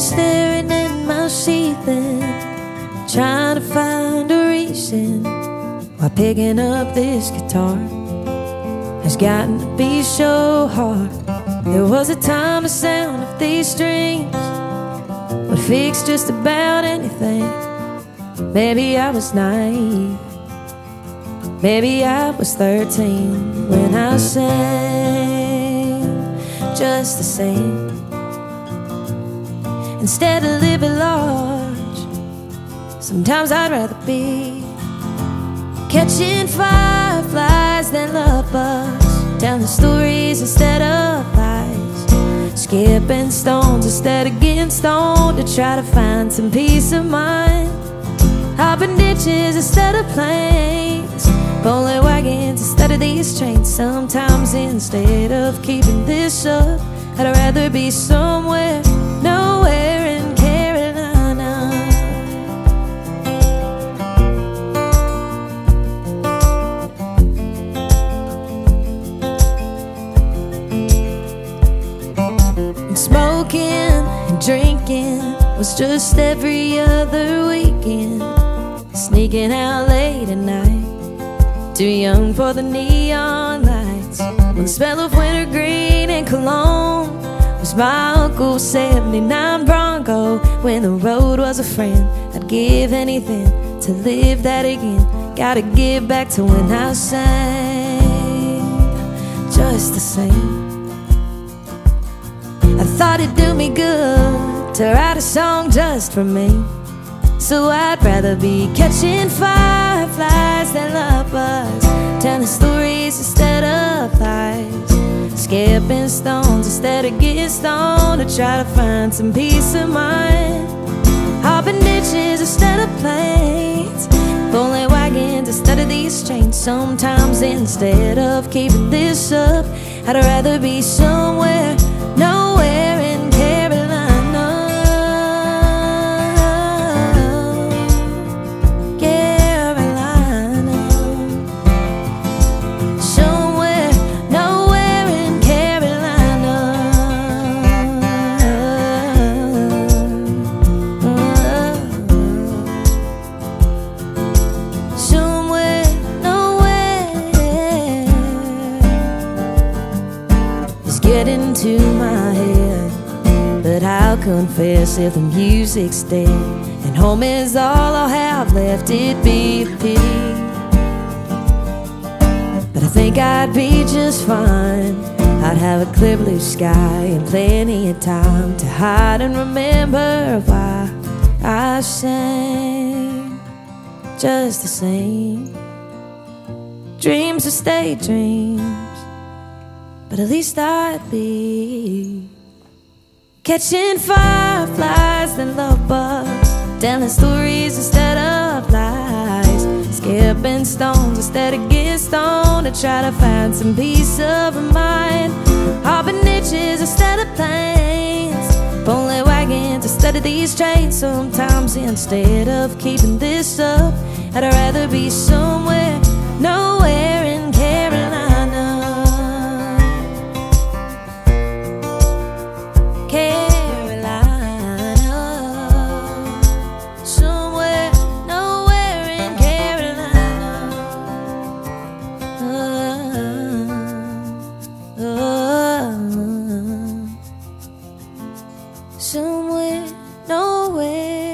staring at my sheathing, trying to find a reason why picking up this guitar has gotten to be so hard. There was a time the sound of these strings would fix just about anything. Maybe I was naive, maybe I was 13 when I sang just the same. Instead of living large, sometimes I'd rather be catching fireflies than lovebirds, telling stories instead of lies, skipping stones instead of getting stoned to try to find some peace of mind, hopping ditches instead of planes, pulling wagons instead of these trains. Sometimes instead of keeping this up, I'd rather be somewhere, nowhere in Carolina. And smoking and drinking was just every other weekend, sneaking out late at night, too young for the neon lights, when the smell of wintergreen and cologne was my uncle's '79 Bronco. When the road was a friend, I'd give anything to live that again. Gotta get back to when I sang just the same. I thought it'd do me good to write a song just for me, so I'd rather be catching fireflies than lovebirds, telling stories instead of lies, skipping stones instead of getting stoned to try to find some peace of mind, hopping ditches instead of planes, pulling wagons instead of these trains. Sometimes instead of keeping this up, I'd rather be somewhere, nowhere in Carolina. Getting to my head, but I'll confess, if the music's dead and home is all I'll have left, it'd be a pity. But I think I'd be just fine. I'd have a clear blue sky and plenty of time to hide and remember why I sang just the same. Dreams will stay dreams, but at least I'd be catching fireflies than lovebirds, telling stories instead of lies, skipping stones instead of getting stoned to try to find some peace of mind, hopping ditches instead of planes, pulling wagons instead of these trains. Sometimes instead of keeping this up, I'd rather be somewhere, nowhere in Carolina. Somewhere, nowhere in Carolina. Somewhere, nowhere.